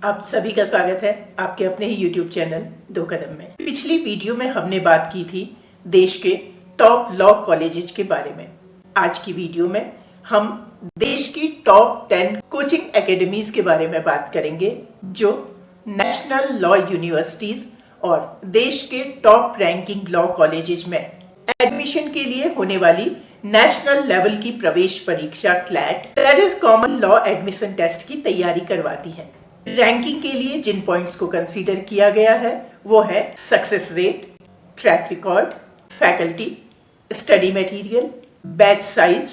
आप सभी का स्वागत है आपके अपने ही YouTube चैनल दो कदम में। पिछली वीडियो में हमने बात की थी देश के टॉप लॉ कॉलेजेस के बारे में। आज की वीडियो में हम देश की टॉप 10 कोचिंग एकेडमीज के बारे में बात करेंगे जो नेशनल लॉ यूनिवर्सिटीज और देश के टॉप रैंकिंग लॉ कॉलेजेस में एडमिशन के लिए होने वाली नेशनल लेवल की प्रवेश परीक्षा CLAT that is common law admission test की तैयारी करवाती है। रैंकिंग के लिए जिन पॉइंट्स को कंसीडर किया गया है वो है success rate, track record, faculty, study material, batch size,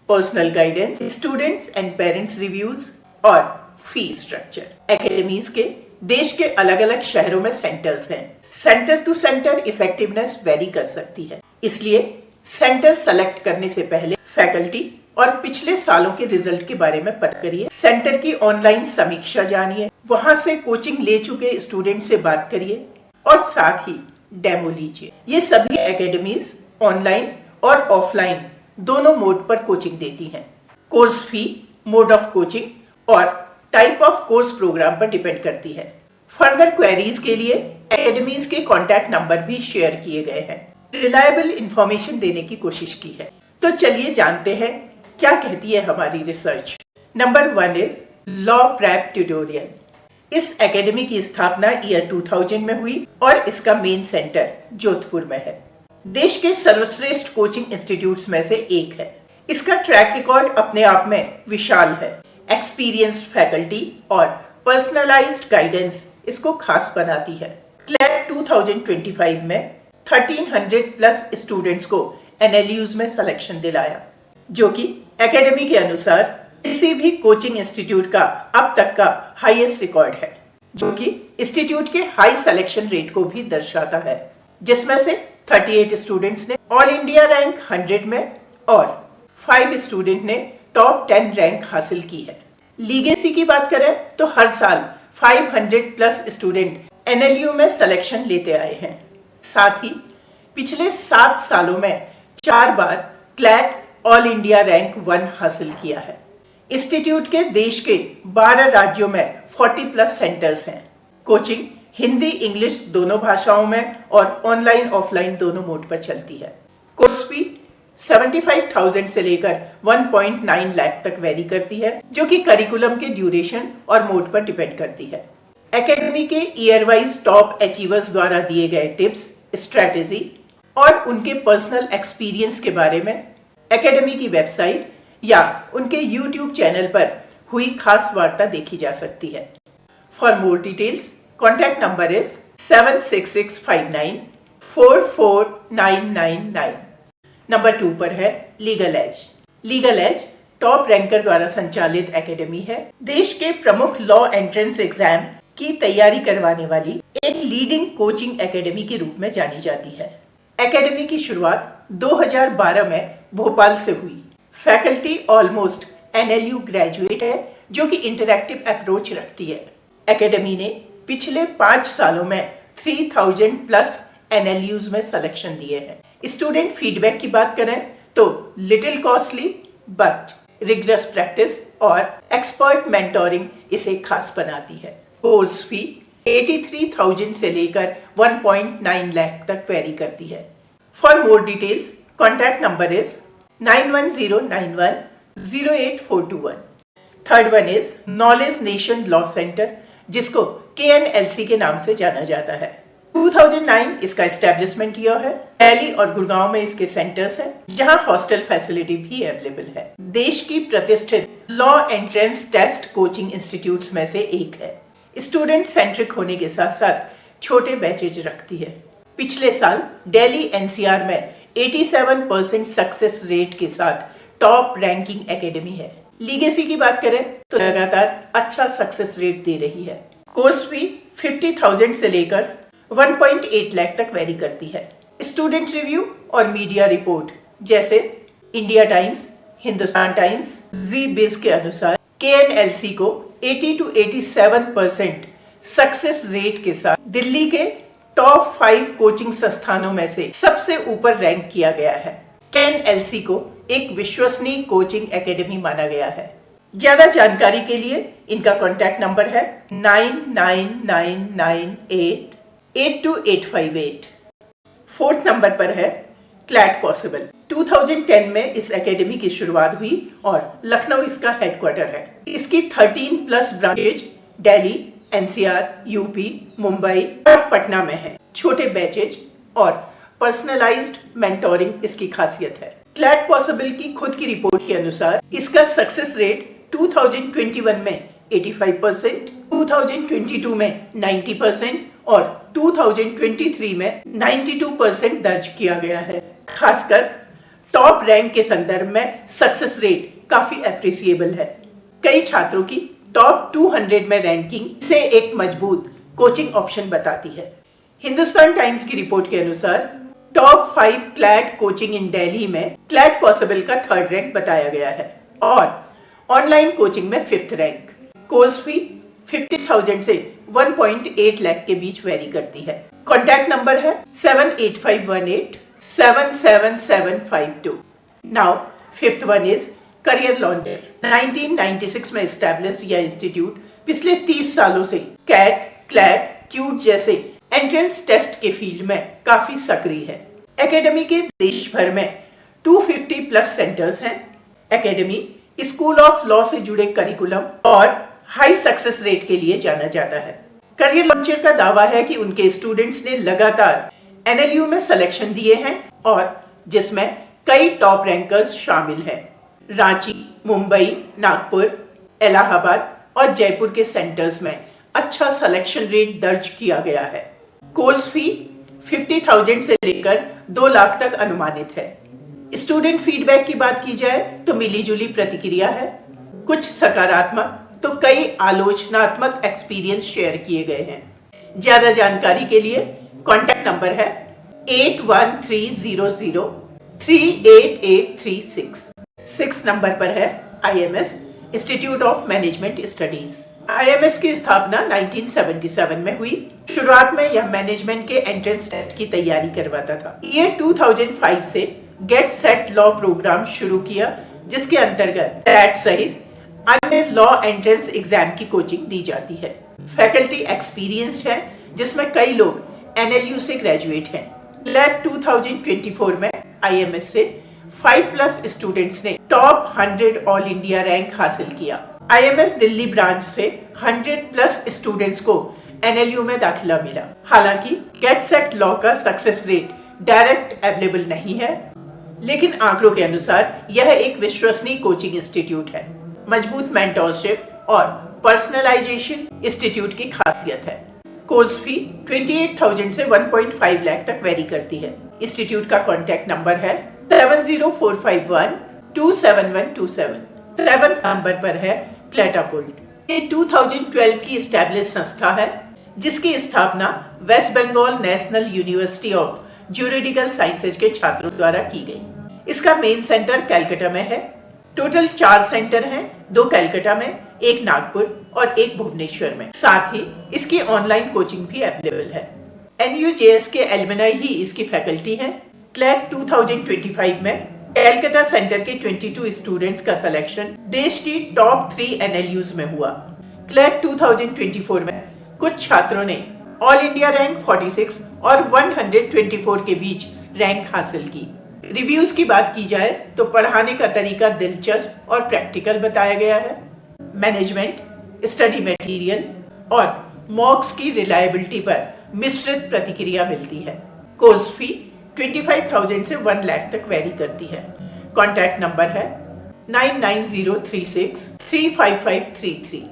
personal guidance, students and parents reviews और फी स्ट्रक्चर। एकेडमीज के देश के अलग अलग शहरों में सेंटर्स हैं। Center to center effectiveness vary कर सकती है, इसलिए सेंटर सेलेक्ट करने से पहले फैकल्टी और पिछले सालों के रिजल्ट के बारे में पता करिए। सेंटर की ऑनलाइन समीक्षा जानिए, वहां से कोचिंग ले चुके स्टूडेंट से बात करिए और साथ ही डेमो लीजिए। ये सभी एकेडमीज ऑनलाइन और ऑफलाइन दोनों मोड पर कोचिंग देती हैं। Course fee, mode of coaching और टाइप ऑफ कोर्स प्रोग्राम पर डिपेंड करती है। फर्दर क्वेरीज के लिए एकेडमीज के कॉन्टैक्ट नंबर भी शेयर किए गए हैं। रिलायबल इंफॉर्मेशन देने की कोशिश की है। तो चलिए जानते हैं क्या कहती है हमारी research. Number 1 is law prep tutorial. इस एकेडमी की स्थापना ईयर 2000 में हुई और इसका मेन सेंटर जोधपुर में है। देश के सर्वश्रेष्ठ कोचिंग इंस्टीट्यूट्स में से एक है। इसका ट्रैक रिकॉर्ड अपने आप में विशाल है। एक्सपीरियंस्ड फैकल्टी और पर्सनलाइज्ड गाइडेंस इसको खास बनाती है। क्लैट 2025 में 1300 प्लस स्टूडेंट्स को एनएलयूज में सिलेक्शन दिलाया, जो कि एकेडमी के अनुसार किसी भी कोचिंग इंस्टीट्यूट का अब तक का हाईएस्ट रिकॉर्ड है, जो कि इंस्टीट्यूट के हाई सिलेक्शन रेट को भी दर्शाता है, जिसमें से 38 स्टूडेंट्स ने ऑल इंडिया रैंक 100 में और 5 स्टूडेंट ने टॉप 10 रैंक हासिल की है। लीगेसी की बात करें तो हर साल 500 प्लस स्टूडेंट एनएलयू में सिलेक्शन लेते आए हैं। साथ ही पिछले 7 सालों में 4 बार क्लैट ऑल इंडिया रैंक 1 हासिल किया है। इंस्टीट्यूट के देश के 12 राज्यों में 40 प्लस सेंटर्स हैं। कोचिंग हिंदी इंग्लिश दोनों भाषाओं में और ऑनलाइन ऑफलाइन दोनों मोड पर चलती है। कोर्स फी 75,000 से लेकर 1.9 लाख तक वेरी करती है, जो कि करिकुलम के ड्यूरेशन और मोड पर डिपेंड करती है। एकेडमी के ईयर वाइज टॉप अचीवर्स द्वारा दिए गए टिप्स, स्ट्रेटेजी और उनके पर्सनल एक्सपीरियंस के बारे में एकेडमी की वेबसाइट या उनके YouTube चैनल पर हुई खास वार्ता देखी जा सकती है। For more details contact number is 76659 44999। Number 2 पर है legal edge. Legal edge top ranker द्वारा संचालित एकेडमी है। देश के प्रमुख लॉ एंट्रेंस एग्जाम की तैयारी करवाने वाली एक लीडिंग कोचिंग एकेडमी के रूप में जानी जाती है। एकेडमी की शुरुआत 2012 में भोपाल से हुई। फैकल्टी ऑलमोस्ट एनएलयू ग्रेजुएट है, जो कि इंटरैक्टिव अप्रोच रखती है। एकेडमी ने पिछले 5 सालों में 3000 प्लस एनएलयूज में सिलेक्शन दिए हैं। स्टूडेंट फीडबैक की बात करें तो little costly but rigorous practice और एक्सपर्ट मेंटोरिंग इसे खास बनाती है। कोर्स फी 83,000 से लेकर 1.9 लाख तक वेरी करती है। For more details contact number is 9109108421। Third one is knowledge nation law centre, जिसको KNLC के नाम से जाना जाता है। 2009 इसका एस्टेब्लिशमेंट ईयर है। दिल्ली और गुड़गांव में इसके सेंटर्स हैं, जहां हॉस्टल फैसिलिटी भी अवेलेबल है। देश की प्रतिष्ठित law entrance test coaching institutes में से एक है। स्टूडेंट सेंट्रिक होने के साथ साथ छोटे बैचेज रखती है। पिछले साल दिल्ली NCR में 87% सक्सेस रेट के साथ टॉप रैंकिंग एकेडमी है। लीगेसी की बात करें तो लगातार अच्छा सक्सेस रेट दे रही है। कोर्स फी 50,000 से लेकर 1.8 लाख तक वेरी करती है। स्टूडेंट रिव्यू और मीडिया रिपोर्ट जैसे इंडिया टाइम्स, हिंदुस्तान टाइम्स, जी बिज के अनुसार KNLC को 80 to 87% सक्सेस रेट के साथ दिल्ली के टॉप 5 कोचिंग संस्थानों में से सबसे ऊपर रैंक किया गया है। KNLC को एक विश्वसनीय कोचिंग एकेडमी माना गया है। ज्यादा जानकारी के लिए इनका कॉन्टैक्ट नंबर है 9999882858। फोर्थ नंबर पर है क्लैट पॉसिबल। 2010 में इस एकेडमी की शुरुआत हुई और लखनऊ इसका हेडक्वार्टर है। इसकी 13 plus branches Delhi, NCR, UP, Mumbai और पटना में है। छोटे बैचेज और पर्सनलाइज्ड मेंटोरिंग इसकी खासियत है। क्लैट पॉसिबल की खुद की रिपोर्ट के अनुसार इसका सक्सेस रेट 2021 में 85%, 2022 में 90% और 2023 में 92% दर्ज किया गया है। खासकर टॉप रैंक के संदर्भ में सक्सेस रेट काफी अप्रिसिएबल है। कई छात्रों की टॉप 200 में रैंकिंग से एक मजबूत कोचिंग ऑप्शन बताती है। हिंदुस्तान टाइम्स की रिपोर्ट के अनुसार टॉप 5 क्लैट कोचिंग इन दिल्ली में क्लैट पॉसिबल का 3rd रैंक बताया गया है और ऑनलाइन कोचिंग में 5th रैंक। कोर्स फी 50,000 से 1.8 लाख के बीच वेरी करती है। कॉन्टैक्ट नंबर है 7851877752। Now 5th one is career लॉन्डर। 1996 में एस्टैब्लिश्ड यह इंस्टीट्यूट पिछले 30 सालों से कैट, क्लैट, क्यूट जैसे एंट्रेंस टेस्ट के फील्ड में काफी सक्रिय है। एकेडमी के देश भर में 250 प्लस सेंटर्स हैं। एकेडमी स्कूल ऑफ लॉ से जुड़े करिकुलम और हाई सक्सेस रेट के लिए जाना जाता है। करियर लॉन्चर का दावा है कि उनके स्टूडेंट्स ने लगातार एनएलयू में सिलेक्शन दिए हैं और जिसमें कई टॉप रैंकर्स शामिल हैं। रांची, मुंबई, नागपुर, इलाहाबाद और जयपुर के सेंटर्स में अच्छा सिलेक्शन रेट दर्ज किया गया है। कोर्स फी 50,000 से लेकर 2 लाख तक अनुमानित है। स्टूडेंट फीडबैक की बात की जाए तो मिलीजुली प्रतिक्रिया है। कुछ सकारात्मक तो कई आलोचनात्मक एक्सपीरियंस शेयर किए गए हैं। ज्यादा जानकारी के लिए कॉन्टैक्ट नंबर है 8130038836। 6 नंबर पर है IMS institute of management studies. IMS की स्थापना 1977 में हुई। शुरुआत में यह मैनेजमेंट के एंट्रेंस टेस्ट की तैयारी करवाता था। ये 2005 से गेट सेट लॉ प्रोग्राम शुरू किया, जिसके अंतर्गत टैट सहित अन्य लॉ एंट्रेंस एग्जाम की कोचिंग दी जाती है। फैकल्टी एक्सपीरियंस्ड है, जिसमें कई लोग NLU से ग्रेजुएट हैं। क्लैट 2024 में IMS से 5+ स्टूडेंट्स ने टॉप 100 ऑल इंडिया रैंक हासिल किया। IMS दिल्ली ब्रांच से 100+ स्टूडेंट्स को NLU में दाखिला मिला। हालांकि गेट सेट लॉ का सक्सेस रेट डायरेक्ट अवेलेबल नहीं है, लेकिन आंकड़ों के अनुसार यह एक विश्वसनीय कोचिंग इंस्टीट्यूट है। मजबूत मेंटरशिप और पर्सनलाइजेशन इंस्टीट्यूट की खासियत है। कोर्स फी 28,000 से 1.5 लाख तक वेरी करती है। इंस्टीट्यूट का कॉन्टैक्ट नंबर है 7045127127। 7 नंबर पर है क्लैटापुल्ट। ये 2012 की एस्टैब्लिश संस्था है, जिसकी स्थापना West Bengal National University of Juridical Sciences के छात्रों द्वारा की गई। इसका मेन सेंटर कलकत्ता में है। टोटल 4 सेंटर हैं, 2 कलकत्ता में, 1 नागपुर और 1 भुवनेश्वर में। साथ ही इसकी ऑनलाइन कोचिंग भी अवेलेबल है। NUJS के एलुमनाई ही इसकी फैकल्टी हैं। क्लैट 2025 में कलकत्ता सेंटर के 22 स्टूडेंट्स का सिलेक्शन देश की टॉप 3 NLUs में हुआ। क्लैट 2024 में कुछ छात्रों ने ऑल इंडिया रैंक 46 और 124 के बीच रैंक हासिल की। रिव्यूज की बात की जाए तो पढ़ाने का तरीका दिलचस्प और प्रैक्टिकल बताया गया है। मैनेजमेंट, स्टडी मटेरियल और मॉक्स की रिलायबिलिटी पर मिश्रित प्रतिक्रिया मिलती है। कोर्स फी 25,000 से 1 लाख तक वेरी करती है। कॉन्टैक्ट नंबर है 9903635533।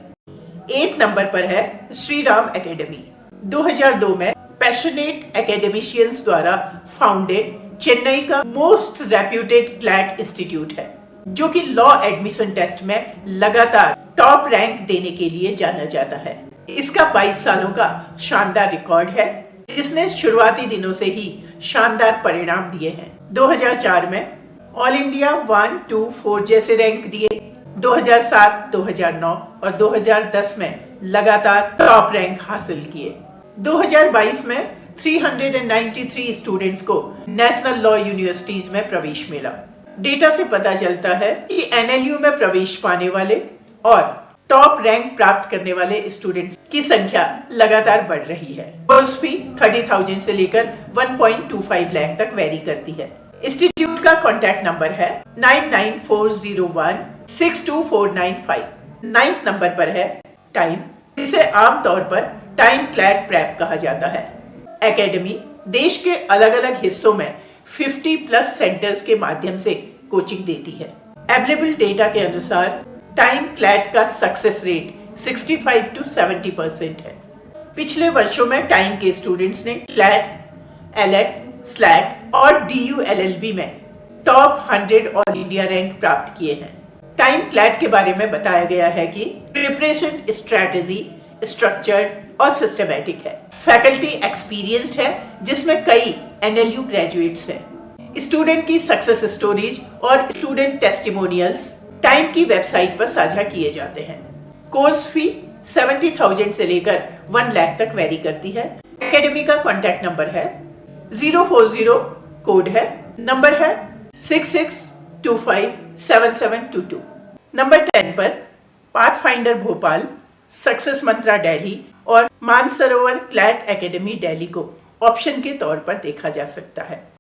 8 नंबर पर है श्री राम एकेडमी। 2002 में पैशनेट एकेडमिशियंस द्वारा फाउंडेड चेन्नई का मोस्ट रेप्यूटेड क्लैट इंस्टीट्यूट है, जो कि लॉ एडमिशन टेस्ट में लगातार टॉप रैंक देने के लिए जाना जाता है। इसका 22 सालों का शानदार रिकॉर्ड है, जिसने शुरुआती दिनों से ही शानदार परिणाम दिए हैं। 2004 में ऑल इंडिया 1, 2, 4 जैसे रैंक दिए। 2007, 2009 और 2010 में लगातार टॉप रैंक हासिल किए। 2022 में 393 स्टूडेंट्स को नेशनल लॉ यूनिवर्सिटीज में प्रवेश मिला। डेटा से पता चलता है कि NLU में प्रवेश पाने वाले और टॉप रैंक प्राप्त करने वाले स्टूडेंट्स की संख्या लगातार बढ़ रही है। कोर्स फी 30,000 से लेकर 1.25 लाख तक वेरी करती है। इंस्टीट्यूट का कॉन्टैक्ट नंबर है 9940162495। 9th नंबर पर है टाइम, जिसे आमतौर पर टाइम क्लैड प्रेप कहा जाता है। एकेडमी देश के अलग अलग हिस्सों में 50+ सेंटर्स के माध्यम से कोचिंग देती है। अवेलेबल डेटा के अनुसार टाइम क्लैड का सक्सेस रेट 65 to 70% है। पिछले वर्षों में टाइम के स्टूडेंट्स ने क्लैट, एलेट, स्लैट और DULLB में टॉप 100 ऑल इंडिया रैंक प्राप्त किए हैं। टाइम क्लैट के बारे में बताया गया है कि प्रिपरेशन स्ट्रेटेजी स्ट्रक्चर्ड और सिस्टमैटिक है। फैकल्टी एक्सपीरियंस्ड है, जिसमें कई NLU ग्रेजुएट्स हैं। स्टूडेंट की सक्सेस स्टोरीज और स्टूडेंट टेस्टिमोनियल्स टाइम की वेबसाइट पर साझा किए जाते हैं। कोर्स फी 70,000 से लेकर 1 लाख तक वेरी करती है। एकेडमी का कॉन्टैक्ट नंबर है 040, कोड है, नंबर है 66257722। नंबर 10 पर पाथफाइंडर भोपाल, सक्सेस मंत्रा दिल्ली और मानसरोवर क्लैट एकेडमी दिल्ली को ऑप्शन के तौर पर देखा जा सकता है।